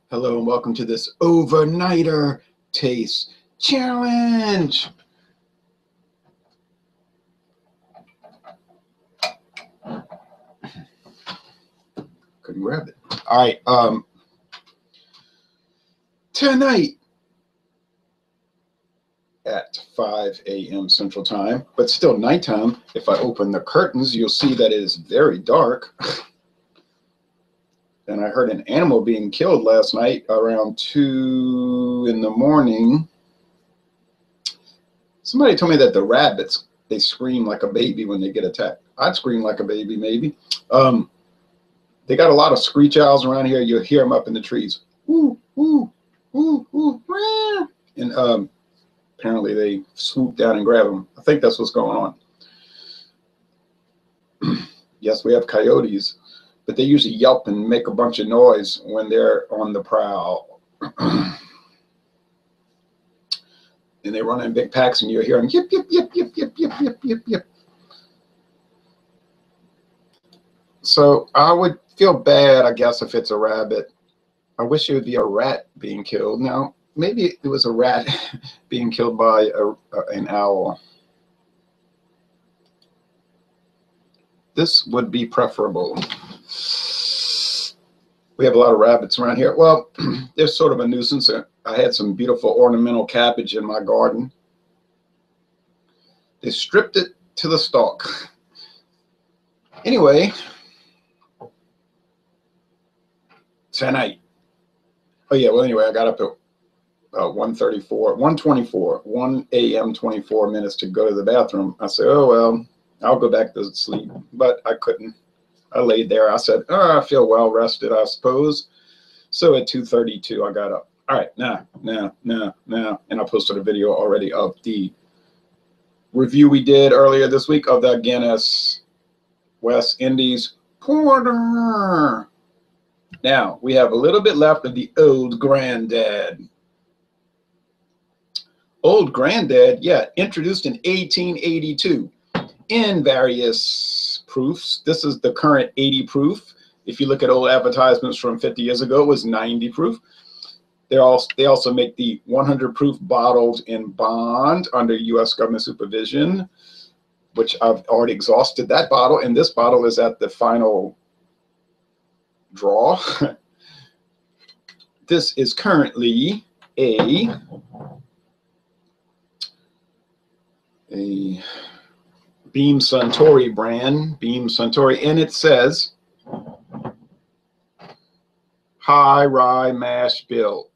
Hello and welcome to this overnighter taste challenge. Couldn't grab it. All right. Tonight at 5 a.m. Central Time, but still nighttime. If I open the curtains, you'll see that it is very dark. And I heard an animal being killed last night around 2 in the morning. Somebody told me that the rabbits, they scream like a baby when they get attacked. I'd scream like a baby, maybe. They got a lot of screech owls around here. You'll hear them up in the trees. Ooh, ooh, ooh, ooh, meow. And apparently they swoop down and grab them. I think that's what's going on. Yes, we have coyotes, but they usually yelp and make a bunch of noise when they're on the prowl. And they run in big packs, and you'll hear them yip, yip, yip, yip, yip, yip, yip, yip, yip. So I would feel bad, I guess, if it's a rabbit. I wish it would be a rat being killed. Now, maybe it was a rat being killed by an owl. This would be preferable. We have a lot of rabbits around here. Well, they're sort of a nuisance. I had some beautiful ornamental cabbage in my garden. They stripped it to the stalk. Anyway, tonight. Oh yeah, well anyway, I got up at 1 a.m. 24 minutes to go to the bathroom. I said, oh well, I'll go back to sleep, but I couldn't. I laid there. I said, oh, I feel well rested, I suppose. So at 2:32, I got up. All right, now. And I posted a video already of the review we did earlier this week of the Guinness West Indies Porter. Now, we have a little bit left of the Old Granddad. Old Granddad, yeah, introduced in 1882 in various proofs. This is the current 80 proof. If you look at old advertisements from 50 years ago, it was 90 proof. They also make the 100 proof bottled in bond under U.S. government supervision, which I've already exhausted that bottle, and this bottle is at the final draw. This is currently a Beam-Suntory brand, Beam-Suntory, and it says high rye mash bill,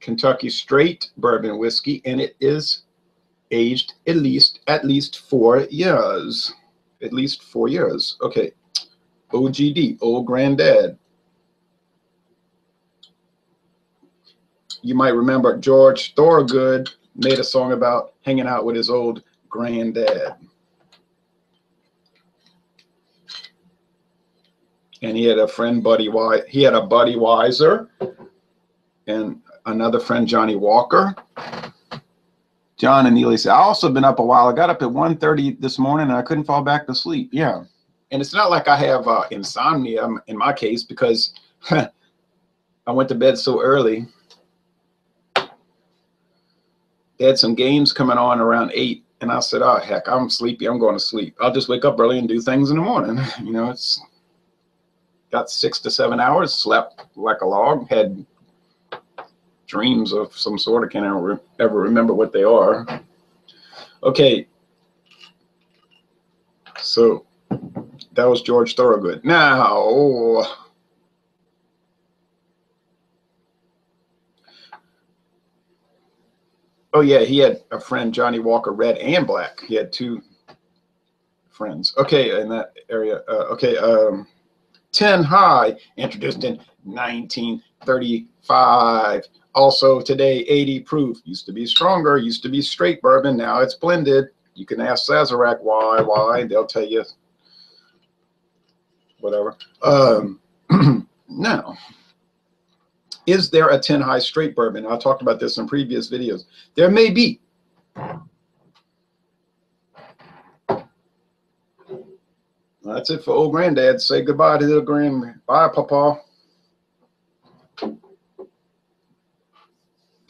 Kentucky straight bourbon whiskey, and it is aged at least 4 years. At least 4 years. Okay. OGD, Old Granddad. You might remember George Thorogood made a song about hanging out with his old granddad. And he had a friend, Buddy Weiser, and another friend, Johnny Walker. John and Neely said, I also been up a while. I got up at 1:30 this morning and I couldn't fall back to sleep. Yeah. And it's not like I have insomnia in my case, because I went to bed so early. They had some games coming on around 8, and I said, oh, heck, I'm sleepy. I'm going to sleep. I'll just wake up early and do things in the morning. You know, it's got 6 to 7 hours, slept like a log, had dreams of some sort. I can't ever remember what they are. Okay. So that was George Thorogood. Now, oh yeah, he had a friend, Johnny Walker, red and black. He had 2 friends. Okay, in that area. 10 High, introduced in 1935. Also today, 80 proof. Used to be stronger, used to be straight bourbon. Now it's blended. You can ask Sazerac why. They'll tell you whatever. Now, is there a 10 High straight bourbon? I talked about this in previous videos. There may be. That's it for Old Granddad. Say goodbye to the Bye, Papa.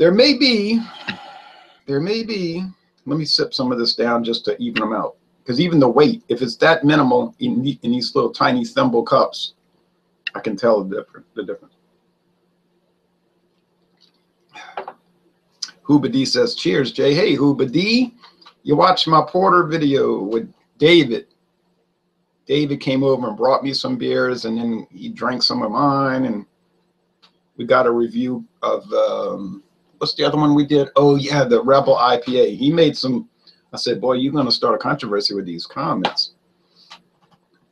There may be, let me sip some of this down just to even them out. Because even the weight, if it's that minimal in these little tiny thimble cups, I can tell the difference. Huba D says, cheers, Jay. Hey, Huba D, you watched my porter video with David. David came over and brought me some beers, and then he drank some of mine, and we got a review of, what's the other one we did? Oh, yeah, the Rebel IPA. He made some, I said, boy, you're going to start a controversy with these comments.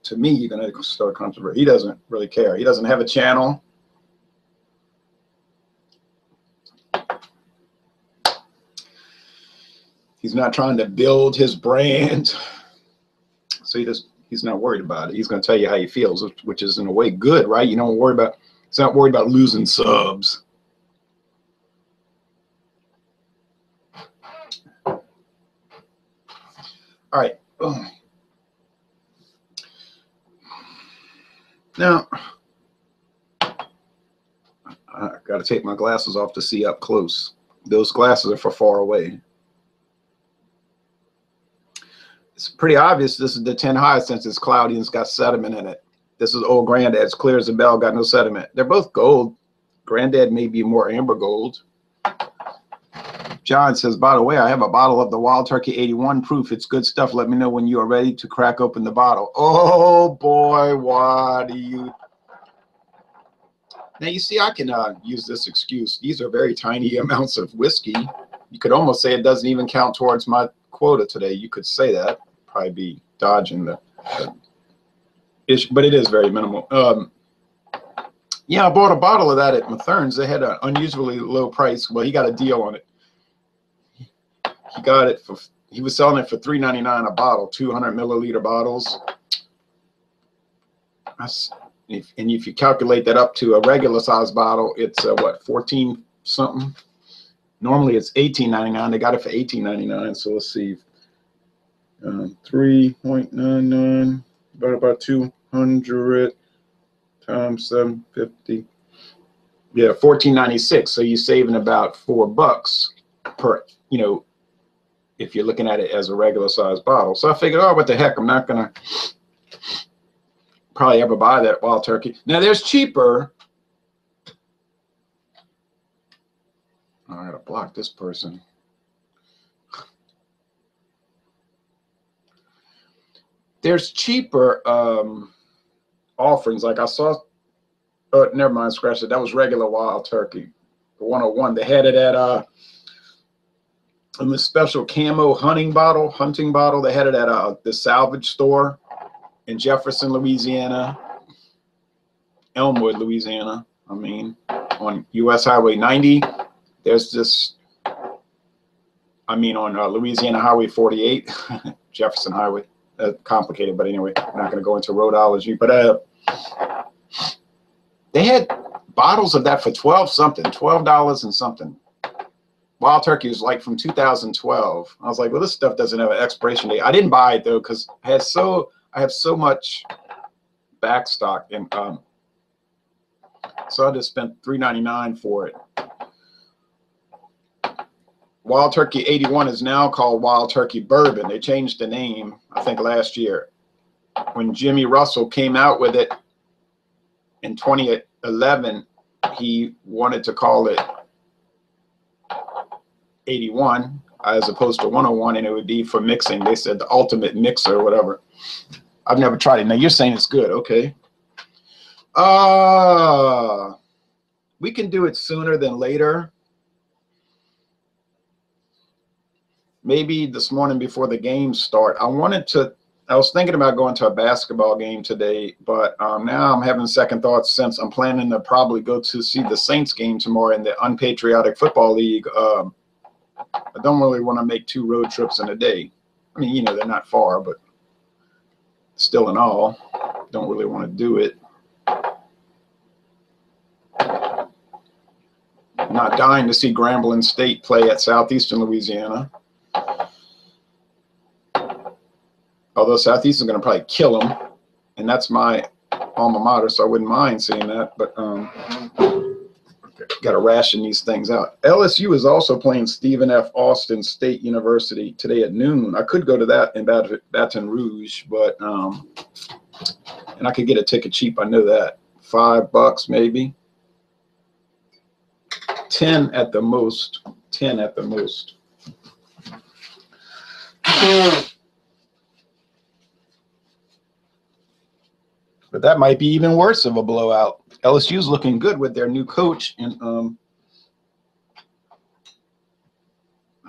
To me, you're going to start a controversy. He doesn't really care. He doesn't have a channel. He's not trying to build his brand. So he's not worried about it. He's going to tell you how he feels, which is in a way good, right? You don't worry about, he's not worried about losing subs. All right. Oh. Now, I got to take my glasses off to see up close. Those glasses are for far away. It's pretty obvious this is the 10 high since it's cloudy and it's got sediment in it. This is old Granddad's clear as a bell, got no sediment. They're both gold. Granddad may be more amber gold. John says, by the way, I have a bottle of the Wild Turkey 81 proof. It's good stuff. Let me know when you are ready to crack open the bottle. Oh boy, why do you? Now you see, I can use this excuse. These are very tiny amounts of whiskey. You could almost say it doesn't even count towards my quota today. You could say that. Probably be dodging the issue, but it is very minimal. Yeah, I bought a bottle of that at Mathern's. They had an unusually low price. Well, he got a deal on it. He got it for, he was selling it for $3.99 a bottle, 200 milliliter bottles. And if you calculate that up to a regular size bottle, it's what, 14 something. Normally it's $18.99. They got it for $18.99. So let's see, 3.99 about 200 times 750. Yeah, $14.96. So you're saving about $4 per, you know, if you're looking at it as a regular size bottle. So I figured, oh, what the heck, I'm not gonna probably ever buy that Wild Turkey. Now there's cheaper. I gotta block this person. There's cheaper offerings. Like I saw, oh, never mind, scratch it. That was regular Wild Turkey, the 101. They had it at in the special camo hunting bottle. They had it at the salvage store in Jefferson, Louisiana, Elmwood, Louisiana. I mean, on US Highway 90. There's this, I mean, on Louisiana Highway 48, Jefferson Highway. Complicated, but anyway, I'm not going to go into roadology. But they had bottles of that for $12 and something. Wild Turkey was like from 2012. I was like, well, this stuff doesn't have an expiration date. I didn't buy it though because I have so much backstock, and so I just spent $3.99 for it. Wild Turkey 81 is now called Wild Turkey Bourbon. They changed the name, I think, last year. When Jimmy Russell came out with it in 2011, he wanted to call it 81 as opposed to 101, and it would be for mixing. They said the ultimate mixer or whatever. I've never tried it. Now you're saying it's good. Okay. We can do it sooner than later. Maybe this morning before the games start. I was thinking about going to a basketball game today, but now I'm having second thoughts since I'm planning to probably go to see the Saints game tomorrow in the Unpatriotic Football League. I don't really want to make 2 road trips in a day. I mean, you know, they're not far, but still in all, don't really want to do it. I'm not dying to see Grambling State play at Southeastern Louisiana. Although Southeastern is going to probably kill them, and that's my alma mater, so I wouldn't mind seeing that. But Got to ration these things out. LSU is also playing Stephen F. Austin State University today at noon. I could go to that in Baton Rouge, but and I could get a ticket cheap. I know that. $5 maybe. 10 at the most. 10 at the most. But that might be even worse of a blowout. LSU's looking good with their new coach, and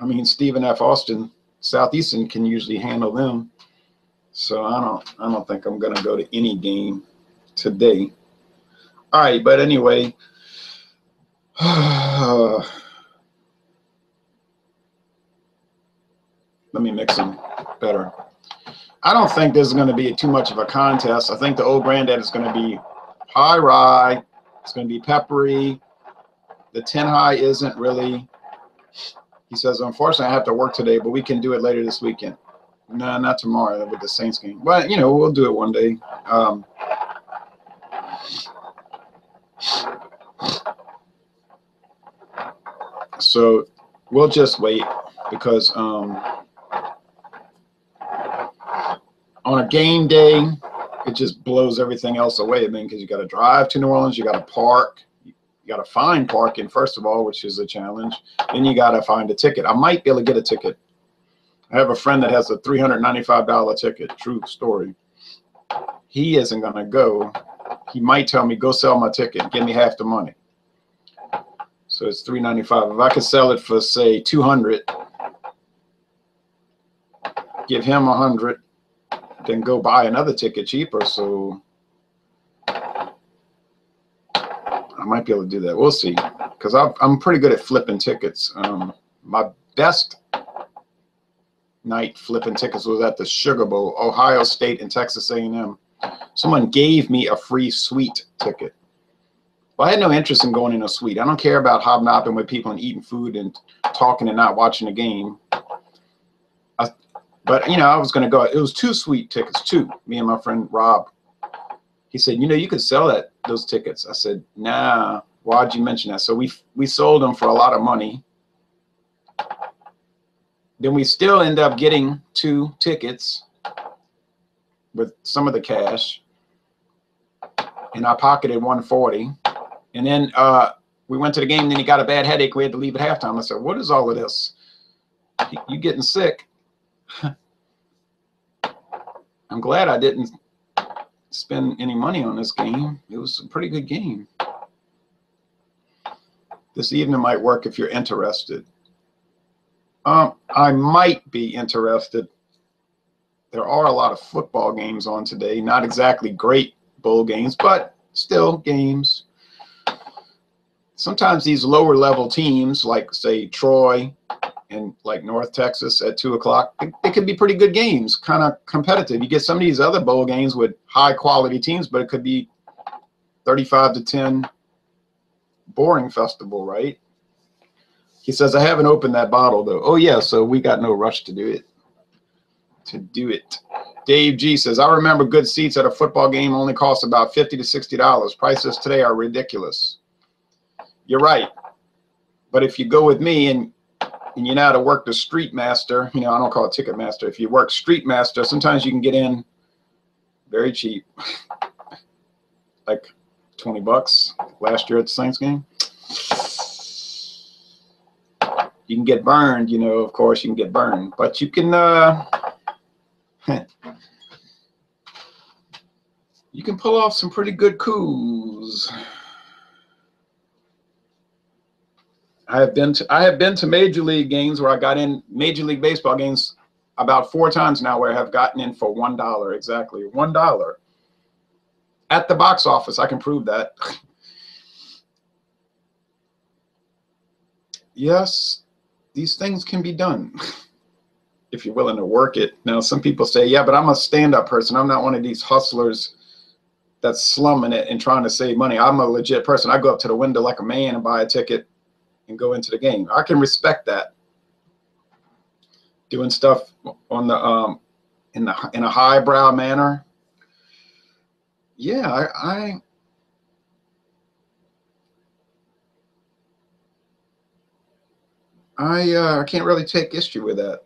I mean, Stephen F. Austin, Southeastern can usually handle them. So I don't think I'm gonna go to any game today. All right, but anyway, let me mix them better. I don't think this is going to be too much of a contest. I think the old granddad is going to be high rye. It's going to be peppery. The 10 high isn't really. He says, unfortunately, I have to work today, but we can do it later this weekend. No, not tomorrow with the Saints game. But, you know, we'll do it one day. So we'll just wait because on a game day, it just blows everything else away. I mean, because you got to drive to New Orleans, you got to park, you got to find parking first of all, which is a challenge. Then you got to find a ticket. I might be able to get a ticket. I have a friend that has a $395 ticket. True story. He isn't going to go. He might tell me, go sell my ticket, give me half the money. So it's $395. If I could sell it for say $200, give him $100. Then go buy another ticket cheaper. So I might be able to do that. We'll see. Because I'm pretty good at flipping tickets. My best night flipping tickets was at the Sugar Bowl, Ohio State and Texas A&M. Someone gave me a free suite ticket. Well, I had no interest in going in a suite. I don't care about hobnobbing with people and eating food and talking and not watching the game. But, you know, I was going to go. It was 2 suite tickets, 2. Me and my friend Rob. He said, you know, you could sell those tickets. I said, nah, why'd you mention that? So we sold them for a lot of money. Then we still end up getting 2 tickets with some of the cash. And I pocketed $140. And then we went to the game. And then he got a bad headache. We had to leave at halftime. I said, what is all of this? You getting sick? I'm glad I didn't spend any money on this game. It was a pretty good game. This evening might work if you're interested. I might be interested. There are a lot of football games on today. Not exactly great bowl games, but still games. Sometimes these lower level teams, like say Troy and like North Texas at 2 o'clock, they could be pretty good games, kind of competitive. You get some of these other bowl games with high quality teams, but it could be 35-10 boring festival, right? He says, I haven't opened that bottle though. Oh yeah, so we got no rush to do it. Dave G says, I remember good seats at a football game only cost about $50 to $60. Prices today are ridiculous. You're right. But if you go with me and you know how to work the street master, you know, I don't call it ticket master. If you work street master, sometimes you can get in very cheap. Like $20 last year at the Saints game. You can get burned, you know, of course you can get burned, but you can you can pull off some pretty good coups. I have been to Major League games where I got in, Major League Baseball games about 4 times now where I have gotten in for $1, exactly $1 at the box office. I can prove that. Yes, these things can be done if you're willing to work it. Now, some people say, yeah, but I'm a stand-up person. I'm not one of these hustlers that's slumming it and trying to save money. I'm a legit person. I go up to the window like a man and buy a ticket and go into the game. I can respect that. Doing stuff on the in a highbrow manner. Yeah, I can't really take issue with that.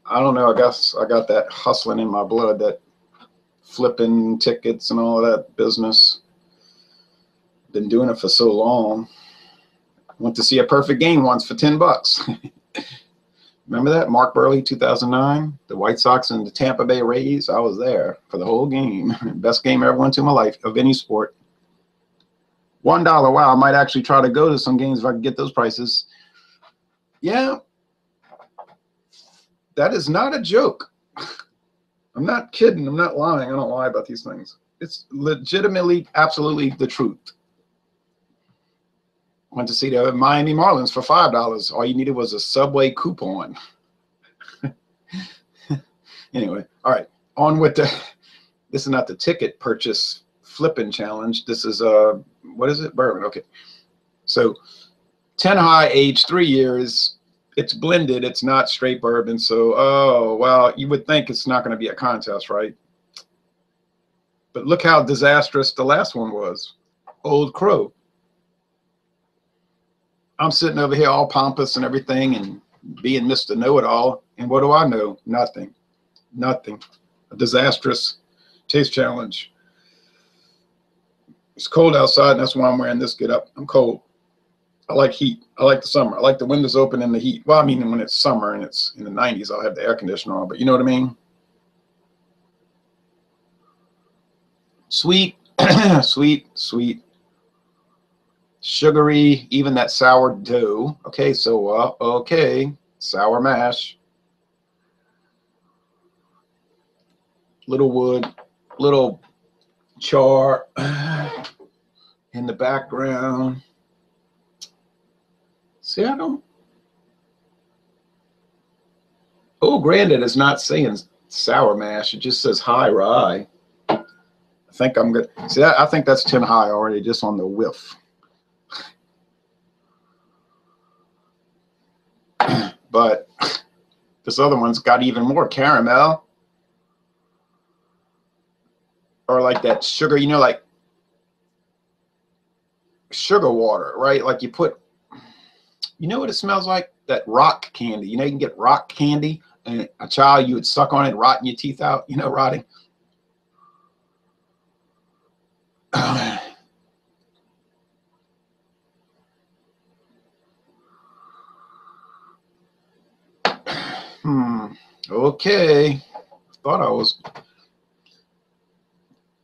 I don't know. I guess I got that hustling in my blood, that flipping tickets and all of that business. Been doing it for so long. Went to see a perfect game once for $10. Remember that? Mark Burley, 2009, the White Sox and the Tampa Bay Rays. I was there for the whole game. Best game I ever went to in my life of any sport. $1. Wow, I might actually try to go to some games if I can get those prices. Yeah, that is not a joke. I'm not kidding. I'm not lying. I don't lie about these things. It's legitimately, absolutely the truth. Went to see the Miami Marlins for $5. All you needed was a Subway coupon. Anyway, all right. On with the, this is not the ticket purchase flipping challenge. This is, what is it? Bourbon. Okay. So 10 high, age 3 years. It's blended. It's not straight bourbon. So, oh, well, you would think it's not going to be a contest, right? But look how disastrous the last one was. Old Crow. I'm sitting over here all pompous and everything and being Mr. Know-It-All. And what do I know? Nothing. Nothing. A disastrous taste challenge. It's cold outside, and that's why I'm wearing this get up. I'm cold. I like heat. I like the summer. I like the windows open and the heat. Well, I mean, when it's summer and it's in the 90s, I'll have the air conditioner on, but you know what I mean? Sweet, sweet, sweet. Sugary, even that sourdough. Okay, so, okay, sour mash. Little wood, little char in the background. See, I don't. Oh, granted, it's not saying sour mash. It just says high rye. I think I'm good. See, I think that's 10 high already, just on the whiff. But this other one's got even more caramel. Or like that sugar, you know, like sugar water, right? Like you put, you know what it smells like? That rock candy. You know, you can get rock candy, and a child, you would suck on it, rotting your teeth out, you know, rotting. Okay. Thought I was.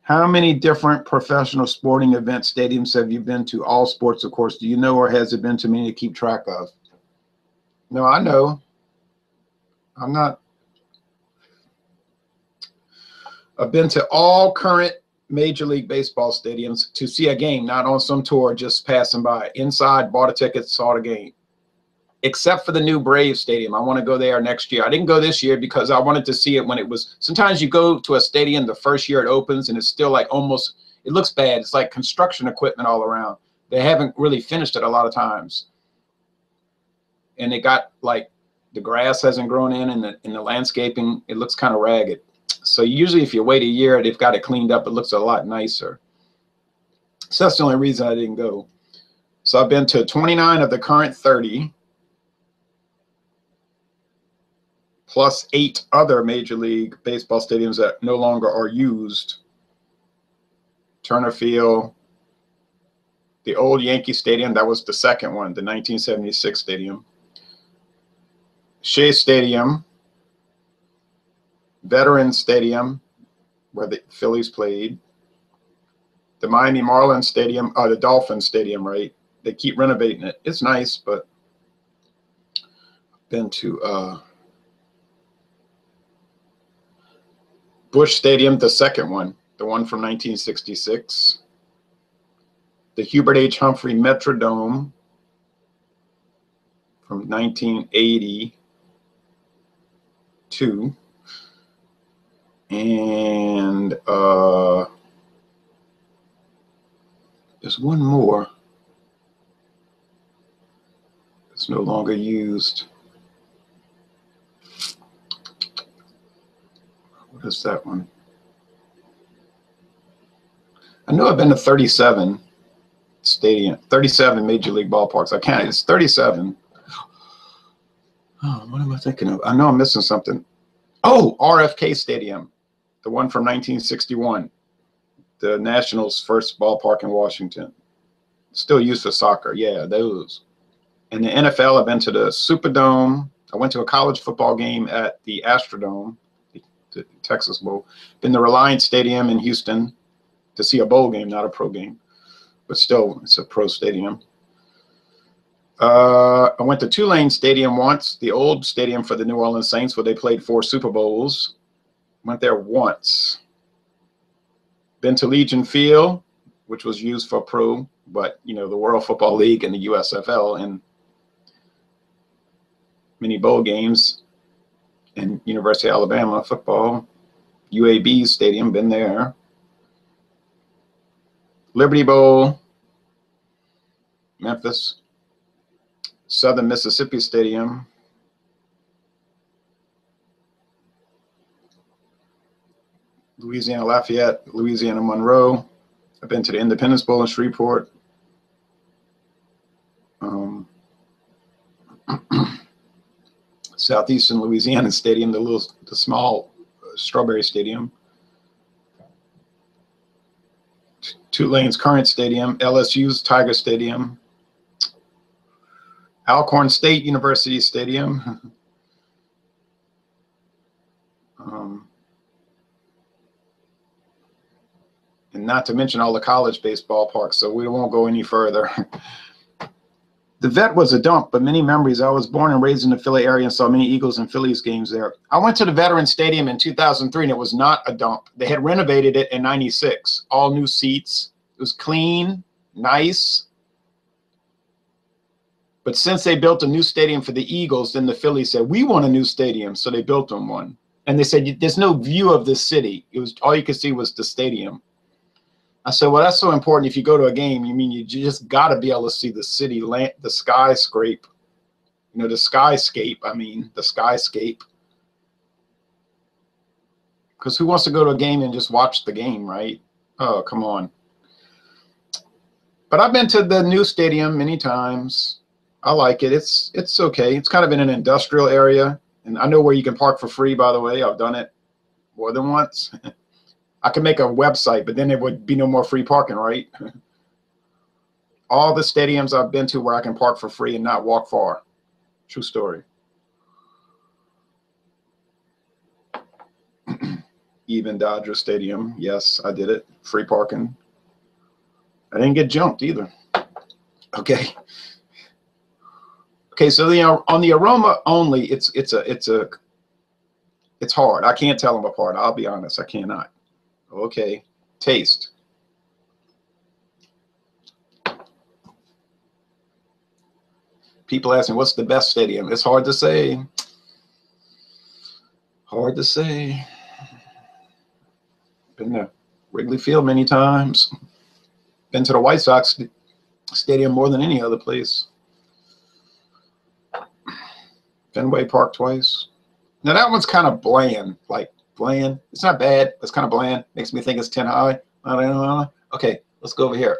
How many different professional sporting event stadiums have you been to? All sports, of course. Do you know, or has it been too many to keep track of? No, I know. I'm not. I've been to all current Major League Baseball stadiums to see a game, not on some tour, just passing by. Inside, bought a ticket, saw the game. Except for the new Braves Stadium. I want to go there next year. I didn't go this year because I wanted to see it when it was. Sometimes you go to a stadium the first year it opens and it's still like almost, it looks bad. It's like construction equipment all around. They haven't really finished it a lot of times. And they got like, the grass hasn't grown in the landscaping. It looks kind of ragged. So usually if you wait a year, they've got it cleaned up. It looks a lot nicer. So that's the only reason I didn't go. So I've been to 29 of the current 30. Plus 8 other Major League Baseball stadiums that no longer are used. Turner Field, the old Yankee Stadium, that was the second one, the 1976 stadium. Shea Stadium, Veterans Stadium, where the Phillies played. The Miami Marlins Stadium, the Dolphins Stadium, right? They keep renovating it. It's nice, but been to Busch Stadium, the second one, the one from 1966. The Hubert H. Humphrey Metrodome from 1982. And there's one more. It's no longer used. What is that one? I know I've been to 37. stadium, 37 major league ballparks. I can't, it's 37. Oh, what am I thinking of? I know I'm missing something. Oh, RFK Stadium, the one from 1961, the Nationals' first ballpark in Washington. Still used for soccer. Yeah, those. In the NFL, I've been to the Superdome. I went to a college football game at the Astrodome, the Texas Bowl. Been to Reliance Stadium in Houston to see a bowl game, not a pro game, but still, it's a pro stadium. I went to Tulane Stadium once, the old stadium for the New Orleans Saints, where they played 4 Super Bowls. Went there once. Been to Legion Field, which was used for pro, but you know, the World Football League and the USFL and many bowl games, and University of Alabama football. UAB Stadium, been there. Liberty Bowl, Memphis. Southern Mississippi Stadium. Louisiana Lafayette, Louisiana Monroe. I've been to the Independence Bowl in Shreveport. Southeastern Louisiana Stadium, the small Strawberry Stadium. Tulane's current stadium, LSU's Tiger Stadium. Alcorn State University Stadium. And not to mention all the college-based ballparks, so we won't go any further. The Vet was a dump, but many memories. I was born and raised in the Philly area and saw many Eagles and Phillies games there. I went to the Veterans Stadium in 2003, and it was not a dump. They had renovated it in '96. All new seats. It was clean, nice. But since they built a new stadium for the Eagles, then the Phillies said, we want a new stadium. So they built them one. And they said, there's no view of the city. It was all you could see was the stadium. I said, well, that's so important. If you go to a game, you just got to be able to see the city, the skyscape, the skyscape. The skyscape. Because who wants to go to a game and just watch the game, right? Oh, come on. But I've been to the new stadium many times. I like it. It's okay. It's kind of in an industrial area. And I know where you can park for free, by the way. I've done it more than once. I could make a website, but then there would be no more free parking, right? All the stadiums I've been to where I can park for free and not walk far. True story. Even Dodger Stadium. Yes, I did it. Free parking. I didn't get jumped either. Okay. Okay, so on the aroma only, it's hard. I can't tell them apart. I'll be honest, I cannot. Okay, taste. People asking, what's the best stadium? It's hard to say. Hard to say. Been to Wrigley Field many times. Been to the White Sox Stadium more than any other place. Fenway Park twice. Now that one's kind of bland, like bland. It's not bad. It's kind of bland. Makes me think it's 10 high. Okay, let's go over here.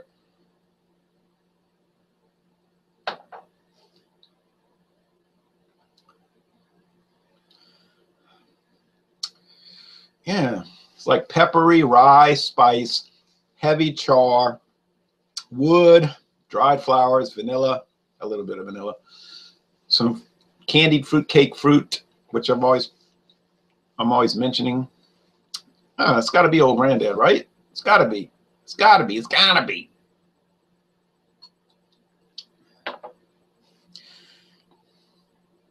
Yeah, it's like peppery, rye, spice, heavy char, wood, dried flowers, vanilla, a little bit of vanilla, some candied fruit cake fruit, which I'm always mentioning. It's got to be old granddad, right? It's got to be. It's got to be. It's got to be.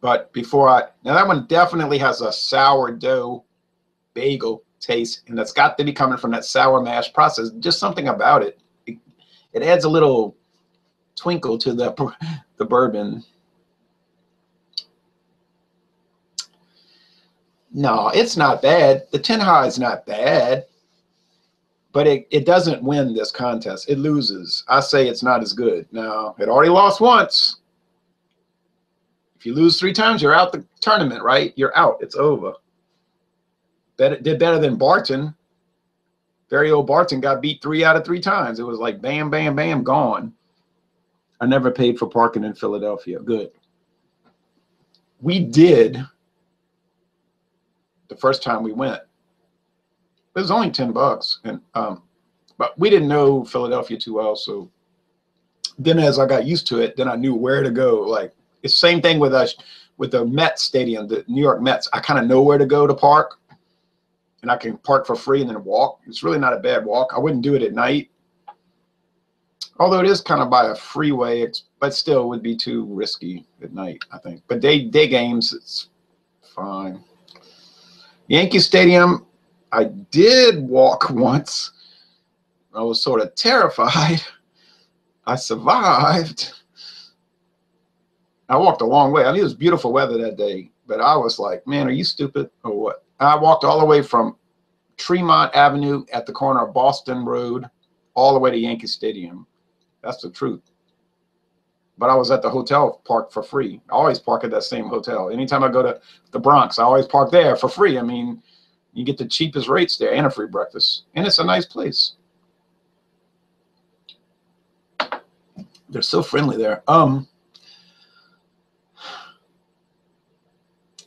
But now that one definitely has a sourdough bagel taste, and that's got to be coming from that sour mash process. Just something about it. It adds a little twinkle to the bourbon. No, it's not bad. The 10 high is not bad, but it doesn't win this contest. It loses. I say it's not as good. Now, it already lost once. If you lose 3 times, you're out the tournament, right? You're out. It's over. Did better than Barton. Very old Barton got beat 3 out of 3 times. It was like bam, bam, bam, gone. I never paid for parking in Philadelphia. Good. We did the first time we went. It was only $10, and but we didn't know Philadelphia too well. So then, as I got used to it, then I knew where to go. Like it's the same thing with us with the Mets stadium, the New York Mets. I kind of know where to go to park, and I can park for free and then walk. It's really not a bad walk. I wouldn't do it at night, although it is kind of by a freeway, but still would be too risky at night, I think. But day games, it's fine. Yankee Stadium, I did walk once. I was sort of terrified. I survived. I walked a long way. I mean, it was beautiful weather that day, but I was like, man, are you stupid or what? I walked all the way from Tremont Avenue at the corner of Boston Road all the way to Yankee Stadium. That's the truth. But I was at the hotel park for free. I always park at that same hotel. Anytime I go to the Bronx, I always park there for free. I mean, you get the cheapest rates there and a free breakfast. And it's a nice place. They're so friendly there.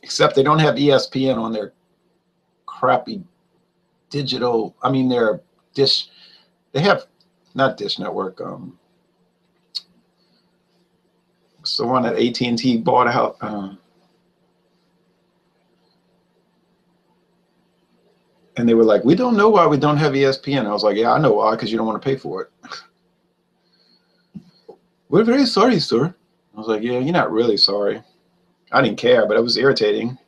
Except they don't have ESPN on their crappy digital. I mean, their dish. They have not Dish Network. It's the one that AT&T bought out. And they were like, we don't know why we don't have ESPN. I was like, yeah, I know why, because you don't want to pay for it. We're very sorry, sir. I was like, yeah, you're not really sorry. I didn't care, but it was irritating.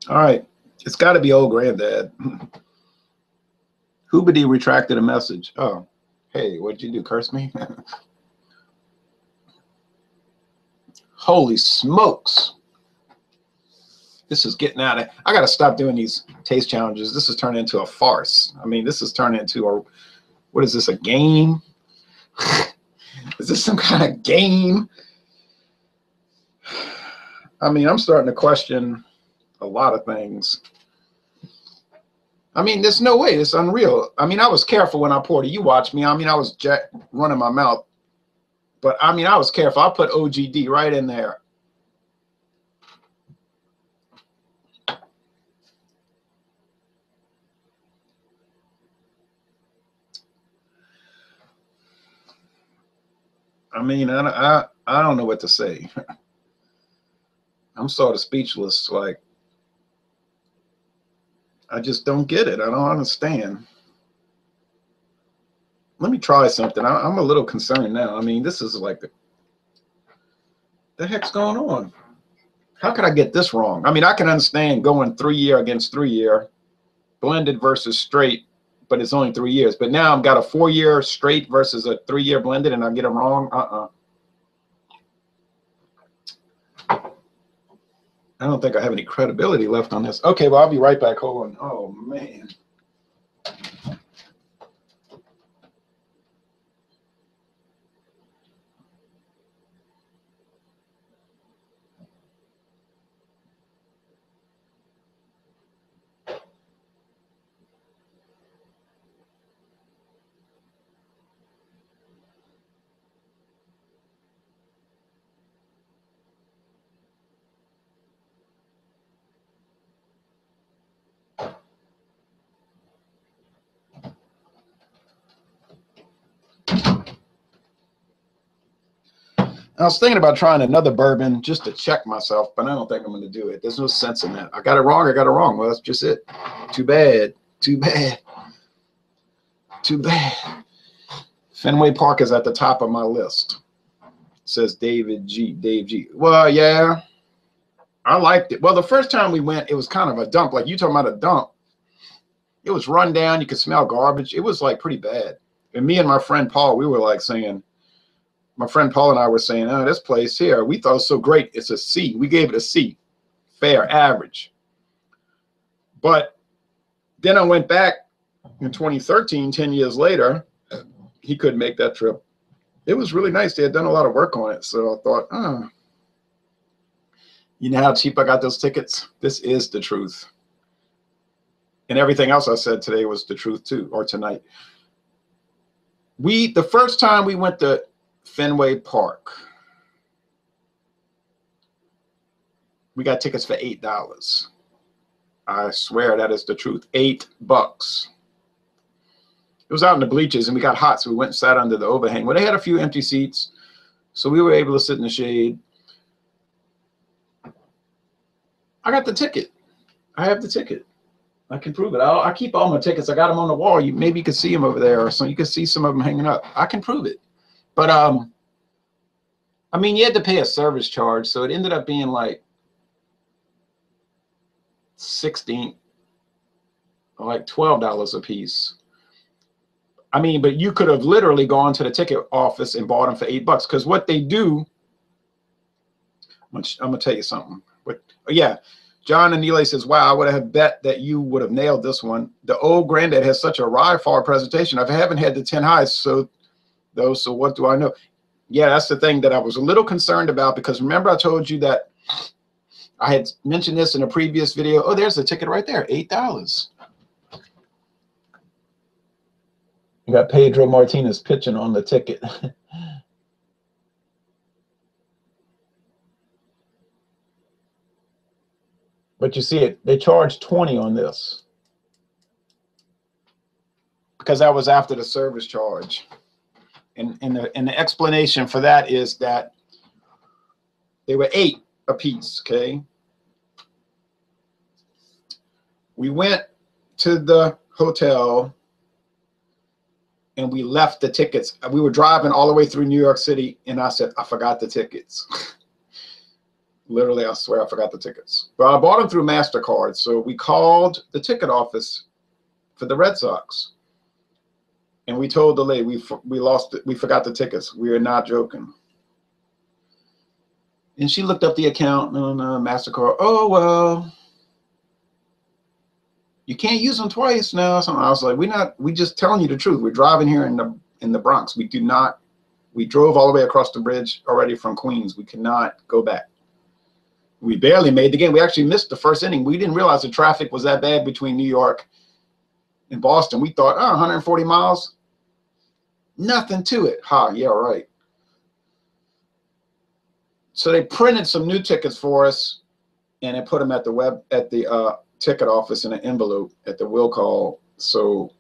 All right. It's got to be old granddad. Hoobity retracted a message. Oh, hey, what did you do? Curse me? Holy smokes. This is getting out of. I got to stop doing these taste challenges. This is turning into a farce. I mean, this is turning into a. What is this, a game? Is this some kind of game? I mean, I'm starting to question a lot of things. I mean, there's no way. It's unreal. I mean, I was careful when I poured it. You watch me. I mean, I was running my mouth. But, I mean, I was careful. I put OGD right in there. I mean, I don't know what to say. I'm sort of speechless. Like, I just don't get it. I don't understand. Let me try something. I'm a little concerned now. I mean, this is like, the heck's going on? How could I get this wrong? I mean, I can understand going 3 year against 3 year, blended versus straight, but it's only 3 years. But now I've got a 4 year straight versus a 3 year blended, and I get them wrong. I don't think I have any credibility left on this. Okay, well, I'll be right back. Hold on. Oh, man. I was thinking about trying another bourbon just to check myself, but I don't think I'm going to do it. There's no sense in that. I got it wrong. I got it wrong. Well, that's just it. Too bad. Too bad. Too bad. Fenway Park is at the top of my list. It says Dave G. Well, yeah, I liked it. Well, the first time we went, it was kind of a dump. Like you talking about a dump. It was run down. You could smell garbage. It was like pretty bad. And me and my friend Paul, we were like saying, my friend Paul and I were saying, oh, this place here, we thought it was so great. It's a C. We gave it a C. Fair, average. But then I went back in 2013, 10 years later. He couldn't make that trip. It was really nice. They had done a lot of work on it. So I thought, oh, you know how cheap I got those tickets? This is the truth. And everything else I said today was the truth too, or tonight. The first time we went to Fenway Park, we got tickets for $8. I swear that is the truth. $8. It was out in the bleachers, and we got hot, so we went and sat under the overhang. Well, they had a few empty seats, so we were able to sit in the shade. I got the ticket. I have the ticket. I can prove it. I keep all my tickets. I got them on the wall. Maybe you can see them over there, or so you can see some of them hanging up. I can prove it. But I mean, you had to pay a service charge, so it ended up being like $16, or like $12 a piece. I mean, but you could have literally gone to the ticket office and bought them for $8. Because what they do, I'm gonna tell you something. But yeah, John Anile says, "Wow, I would have bet that you would have nailed this one. The old granddad has such a rye far presentation. I haven't had the 10 highs, so what do I know?" Yeah, that's the thing that I was a little concerned about, because remember I told you that I had mentioned this in a previous video. Oh, there's the ticket right there, $8. You got Pedro Martinez pitching on the ticket. But you see it, they charged $20 on this, because that was after the service charge. And the explanation for that is that they were $8 a piece, okay? We went to the hotel and we left the tickets. We were driving all the way through New York City, and I said, I forgot the tickets. Literally, I swear I forgot the tickets. But I bought them through MasterCard. So we called the ticket office for the Red Sox. And we told the lady, we lost it. We forgot the tickets. We are not joking. And she looked up the account on MasterCard. Oh, well, you can't use them twice now. So I was like, we just telling you the truth. We're driving here in the Bronx. We drove all the way across the bridge already from Queens. We cannot go back. We barely made the game. We actually missed the first inning. We didn't realize the traffic was that bad between New York and Boston. We thought, 140 miles, nothing to it. Yeah, right. So they printed some new tickets for us, and they put them at the ticket office in an envelope at the will call. So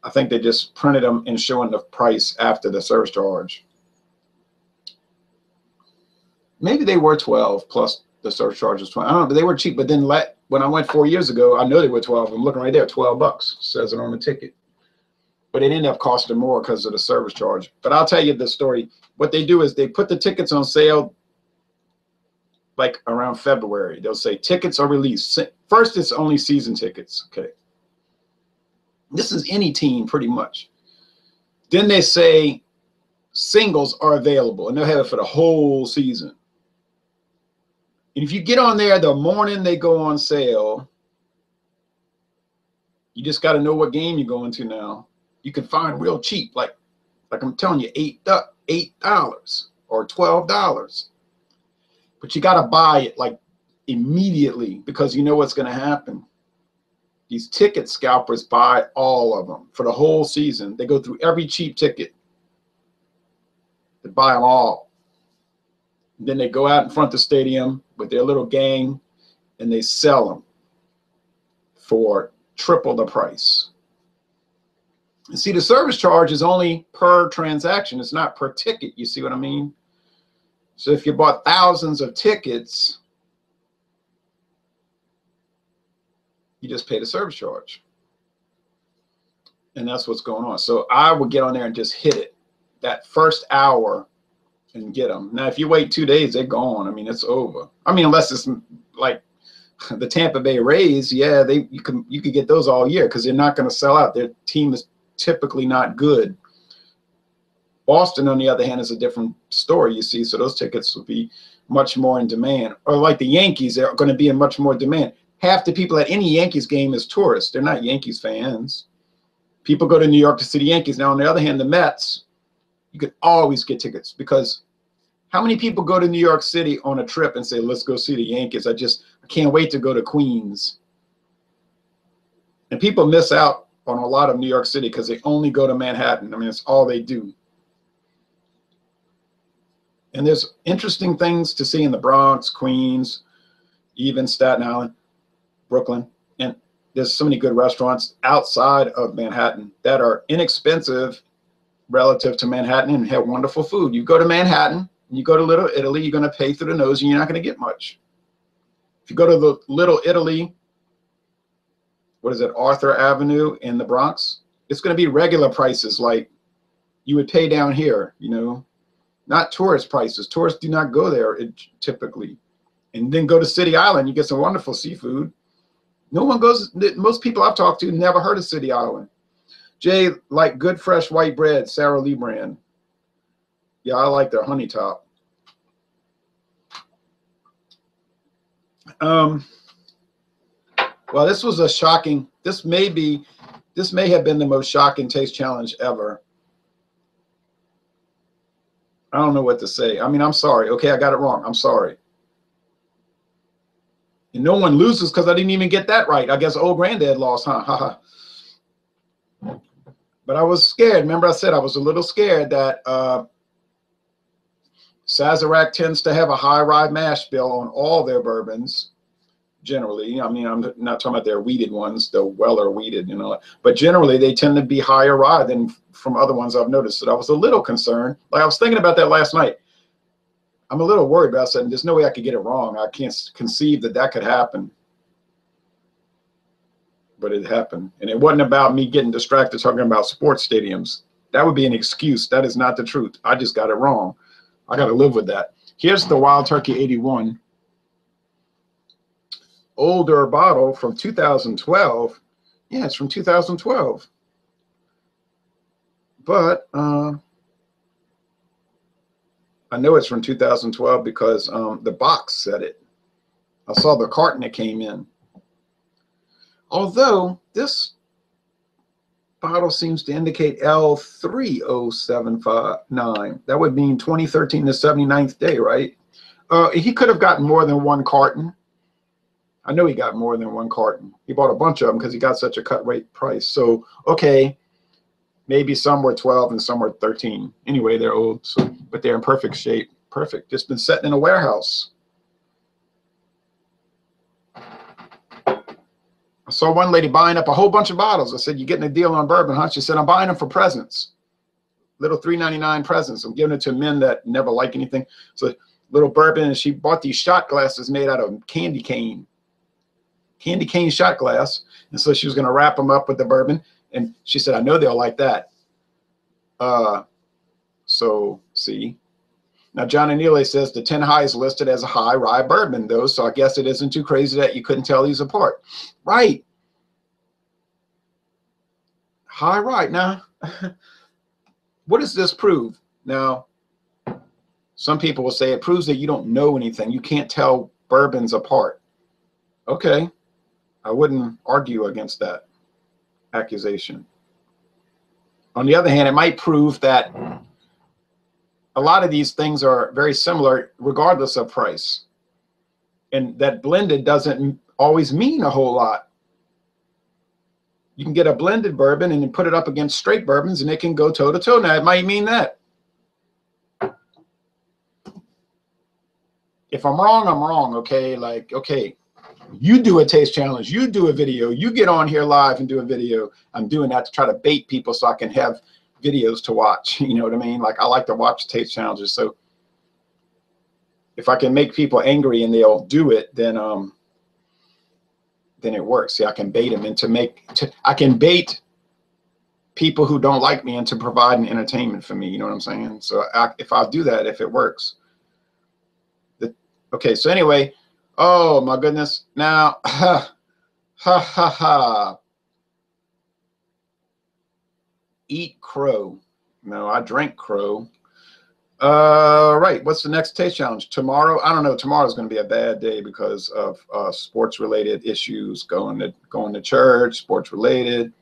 I think they just printed them and showing the price after the service charge. Maybe they were 12 plus the service charge was 20. I don't know, but they were cheap. But then when I went 4 years ago, I know they were 12. I'm looking right there, $12 says it on the ticket. But it ended up costing more because of the service charge. But I'll tell you the story. What they do is they put the tickets on sale like around February. They'll say tickets are released. First, it's only season tickets. Okay. This is any team pretty much. Then they say singles are available, and they'll have it for the whole season. And if you get on there the morning they go on sale, you just got to know what game you're going to now. You can find real cheap, like I'm telling you, $8 or $12. But you got to buy it like immediately, because you know what's going to happen. These ticket scalpers buy all of them for the whole season. They go through every cheap ticket. They buy them all. Then they go out in front of the stadium with their little gang, and they sell them for triple the price. And see, the service charge is only per transaction. It's not per ticket. You see what I mean? So if you bought thousands of tickets, you just pay the service charge. And that's what's going on. So I would get on there and just hit it that first hour and get them. Now, if you wait 2 days, they're gone. I mean, it's over. I mean, unless it's like the Tampa Bay Rays, yeah, you can get those all year, because they're not going to sell out. Their team is typically not good. Boston, on the other hand, is a different story, you see. So those tickets will be much more in demand. Or like the Yankees, they're going to be in much more demand. Half the people at any Yankees game is tourists. They're not Yankees fans. People go to New York to see the Yankees. Now, on the other hand, the Mets, you could always get tickets, because how many people go to New York City on a trip and say, let's go see the Yankees? I can't wait to go to Queens And people miss out on a lot of New York City because they only go to Manhattan. I mean, it's all they do. And there's interesting things to see in the Bronx, Queens, even Staten Island, Brooklyn. And there's so many good restaurants outside of Manhattan that are inexpensive relative to Manhattan and have wonderful food. You go to Manhattan, you go to Little Italy, you're going to pay through the nose and you're not going to get much. If you go to the Little Italy, what is it, Arthur Avenue in the Bronx, it's going to be regular prices like you would pay down here, you know, not tourist prices. Tourists do not go there typically. And then go to City Island, you get some wonderful seafood. No one goes, most people I've talked to never heard of City Island. Jay, like good fresh white bread, Sara Lee brand. Yeah, I like their honey top. Well, this was a shocking, this may have been the most shocking taste challenge ever. I don't know what to say. I mean, I'm sorry. Okay, I got it wrong. I'm sorry. And no one loses because I didn't even get that right. I guess old granddad lost, huh? But I was scared. Remember I said I was a little scared that Sazerac tends to have a high rye mash bill on all their bourbons. Generally, I mean, I'm not talking about their wheated ones, the Weller wheated, you know, but generally they tend to be higher rye than from other ones I've noticed. So I was a little concerned. Like I was thinking about that last night. I'm a little worried about saying there's no way I could get it wrong. I can't conceive that that could happen. But it happened. And it wasn't about me getting distracted talking about sports stadiums. That would be an excuse. That is not the truth. I just got it wrong. I got to live with that. Here's the Wild Turkey 81. Older bottle from 2012. Yeah, it's from 2012. But I know it's from 2012 because the box said it. I saw the carton that came in. Although this bottle seems to indicate L30759. That would mean 2013, the 79th day, right? He could have gotten more than one carton. I know he got more than one carton. He bought a bunch of them because he got such a cut rate price. So, okay, maybe some were 12 and some were 13. Anyway, they're old, so, but they're in perfect shape. Perfect. Just been sitting in a warehouse. I saw one lady buying up a whole bunch of bottles. I said, "You're getting a deal on bourbon, huh?" She said, "I'm buying them for presents. Little $3.99 presents. I'm giving it to men that never like anything." So little bourbon, and she bought these shot glasses made out of candy cane shot glass. And so she was going to wrap them up with the bourbon. And she said, "I know they'll like that." So see. Now, John Anile says the 10 High is listed as a high rye bourbon, though, so I guess it isn't too crazy that you couldn't tell these apart. Right. High rye. Now, what does this prove? Now, some people will say it proves that you don't know anything. You can't tell bourbons apart. Okay. I wouldn't argue against that accusation. On the other hand, it might prove that a lot of these things are very similar regardless of price. And that blended doesn't always mean a whole lot. You can get a blended bourbon and then put it up against straight bourbons and it can go toe to toe. Now, it might mean that. If I'm wrong, I'm wrong, okay? Like, okay, you do a taste challenge, you do a video, you get on here live and do a video. I'm doing that to try to bait people so I can have videos to watch. You know what I mean? Like, I like to watch taste challenges. So if I can make people angry and they'll do it, then it works. See, I can bait them into I can bait people who don't like me into providing entertainment for me. You know what I'm saying? So if I do that, if it works. Okay, so anyway, oh my goodness. Now, eat crow. No, I drank crow. Right, what's the next taste challenge? Tomorrow? I don't know. Tomorrow's going to be a bad day because of sports-related issues, going to church, sports-related.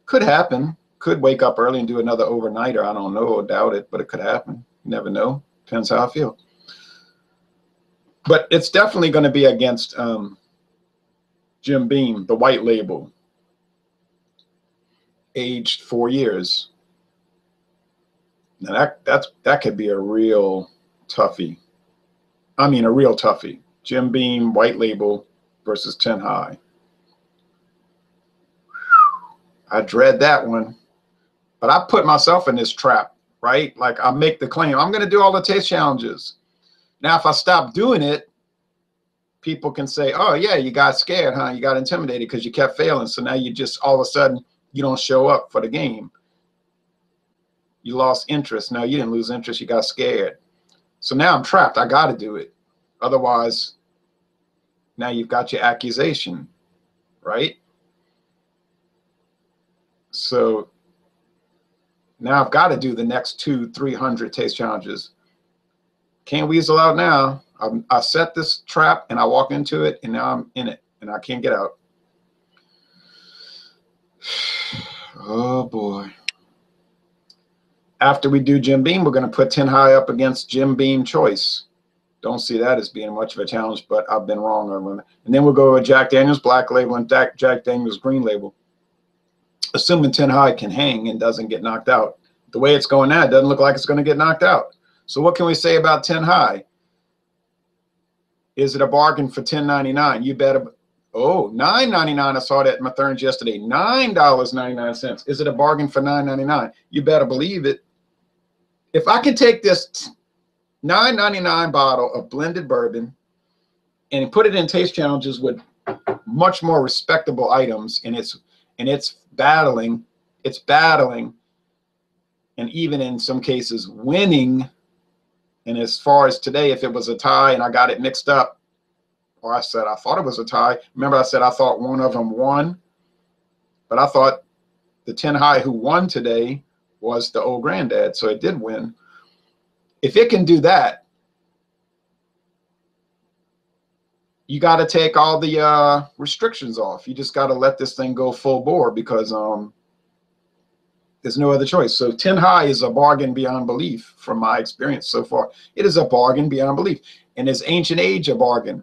Could happen. Could wake up early and do another overnighter. I don't know. I doubt it, but it could happen. You never know. Depends how I feel. But it's definitely going to be against Jim Beam, the white label. aged 4 years. Now that could be a real toughie. I mean, a real toughie. Jim Beam white label versus 10 high. I dread that one. But I put myself in this trap, right? Like, I make the claim, I'm going to do all the taste challenges. Now, if I stop doing it, people can say, oh, yeah, you got scared, huh? You got intimidated because you kept failing. So now you just, all of a sudden, you don't show up for the game. You lost interest. No, you didn't lose interest. You got scared. So now I'm trapped. I got to do it. Otherwise, now you've got your accusation, right? So now I've got to do the next 200-300 taste challenges. Can't weasel out now. I set this trap and I walk into it, and now I'm in it and I can't get out. Oh boy. After we do Jim Beam, we're going to put 10 high up against Jim Beam Choice. Don't see that as being much of a challenge, but I've been wrong on it. And then we'll go with Jack Daniels Black Label and Jack Daniels Green Label. Assuming 10 high can hang and doesn't get knocked out. The way it's going now, it doesn't look like it's going to get knocked out. So what can we say about 10 high? Is it a bargain for $10.99? You better. Oh, $9.99. I saw that in my Thurns yesterday. $9.99. Is it a bargain for $9.99? You better believe it. If I can take this $9.99 bottle of blended bourbon and put it in taste challenges with much more respectable items, and it's battling, and even in some cases winning. And as far as today, if it was a tie and I got it mixed up, or I said I thought it was a tie. Remember I said I thought one of them won, but I thought the 10 high who won today was the old granddad, so it did win. If it can do that, you got to take all the restrictions off. You just got to let this thing go full bore, because there's no other choice. So 10 high is a bargain beyond belief from my experience so far. It is a bargain beyond belief. And is Ancient Age a bargain?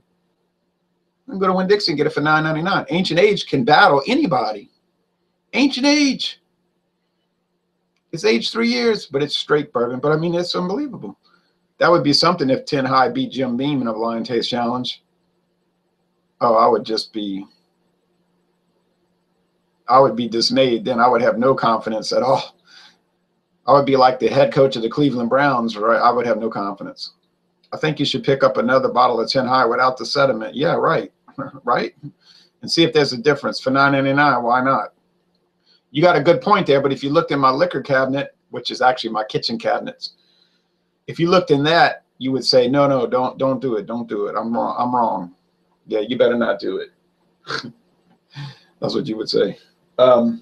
I can go to Winn-Dixie and get it for $9.99. Ancient Age can battle anybody. Ancient Age. It's aged 3 years, but it's straight bourbon. But I mean, it's unbelievable. That would be something if 10 high beat Jim Beam in a blind taste challenge. Oh, I would be dismayed. Then I would have no confidence at all. I would be like the head coach of the Cleveland Browns, right? I would have no confidence. I think you should pick up another bottle of 10 high without the sediment. Yeah, right. Right? And see if there's a difference. For $9.99, why not? You got a good point there, but if you looked in my liquor cabinet, which is actually my kitchen cabinets, if you looked in that, you would say, no, don't do it. Don't do it. I'm wrong. Yeah, you better not do it. That's what you would say. There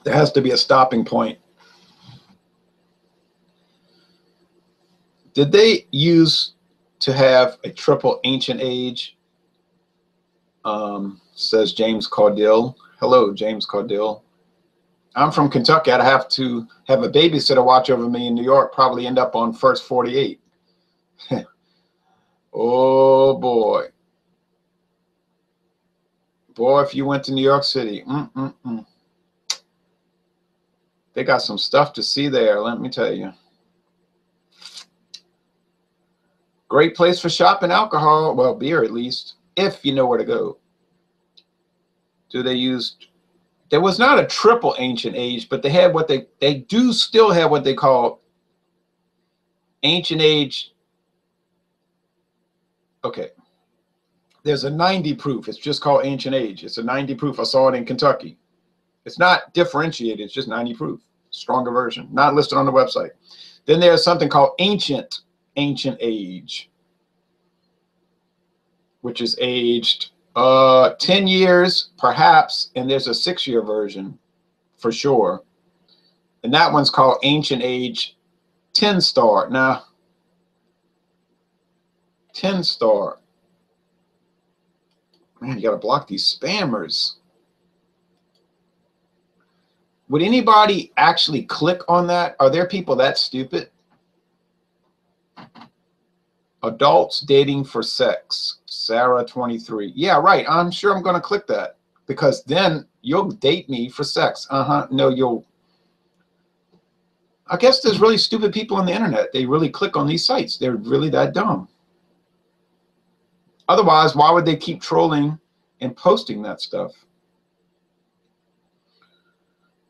has to be a stopping point. Did they use to have a triple Ancient Age? Says James Caudill. Hello, James Caudill. I'm from Kentucky. I'd have to have a babysitter watch over me in New York, probably end up on first 48. Oh, boy. Boy, if you went to New York City, they got some stuff to see there, let me tell you. Great place for shopping alcohol, well, beer at least, if you know where to go. Do they use, there was not a triple Ancient Age, but they had what they do still have what they call Ancient Age. Okay. There's a 90 proof. It's just called Ancient Age. It's a 90 proof. I saw it in Kentucky. It's not differentiated. It's just 90 proof. Stronger version. Not listed on the website. Then there's something called Ancient Age, which is aged 10 years, perhaps, and there's a 6-year version for sure. And that one's called Ancient Age 10 Star. Now, 10 Star. Man, you got to block these spammers. Would anybody actually click on that? Are there people that stupid? Adults dating for sex. Sarah 23. Yeah, right. I'm sure I'm going to click that because then you'll date me for sex. No, you'll. I guess there's really stupid people on the internet. They really click on these sites. They're really that dumb. Otherwise, why would they keep trolling and posting that stuff?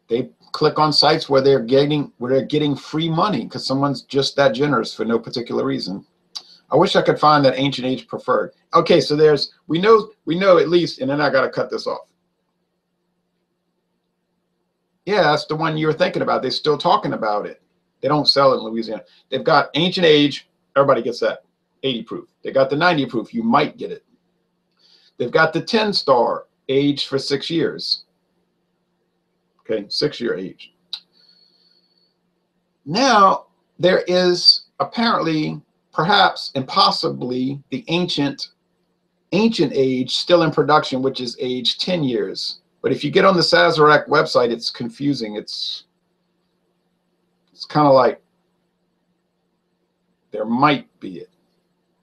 They click on sites where they're getting free money because someone's just that generous for no particular reason. I wish I could find that ancient age preferred. Okay, so we know at least, and then I got to cut this off. Yeah, that's the one you were thinking about. They're still talking about it. They don't sell it in Louisiana. They've got ancient age. Everybody gets that. 80 proof. They got the 90 proof. You might get it. They've got the 10-star, aged for 6 years. Okay, 6-year age. Now, there is apparently, perhaps, and possibly the ancient age still in production, which is age 10 years. But if you get on the Sazerac website, it's confusing. It's kind of like there might be it.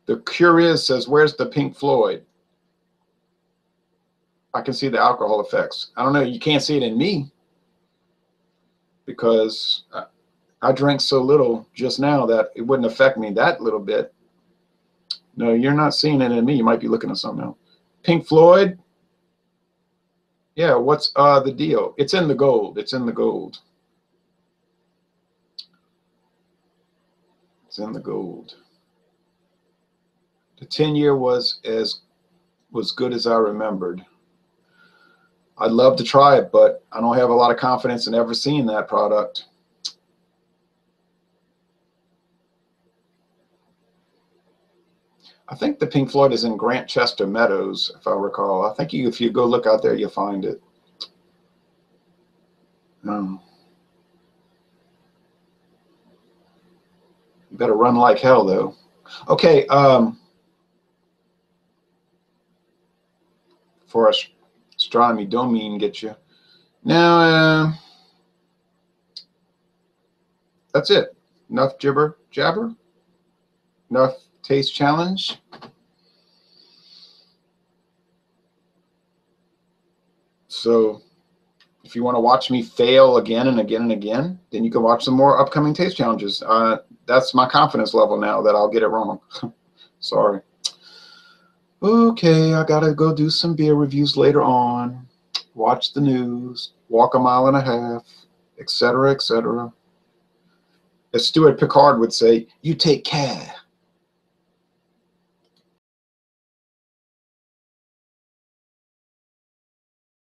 The Curious says, where's the Pink Floyd? I can see the alcohol effects. I don't know. You can't see it in me because I drank so little just now that it wouldn't affect me that little bit. No, you're not seeing it in me. You might be looking at something else. Pink Floyd. Yeah, what's the deal? It's in the gold. It's in the gold. It's in the gold. The 10-year was good as I remembered. I'd love to try it, but I don't have a lot of confidence in ever seeing that product. I think the Pink Floyd is in Grantchester Meadows, if I recall. I think if you go look out there, you'll find it. You better run like hell, though. Okay. For astronomy, don't mean get you. Now, that's it. Enough jibber jabber. Enough taste challenge. So if you want to watch me fail again and again and again, then you can watch some more upcoming taste challenges. That's my confidence level now that I'll get it wrong. Sorry. Okay, I gotta go do some beer reviews later on, watch the news, walk a mile and a half, etc., etc. As Stuart Picard would say, you take care.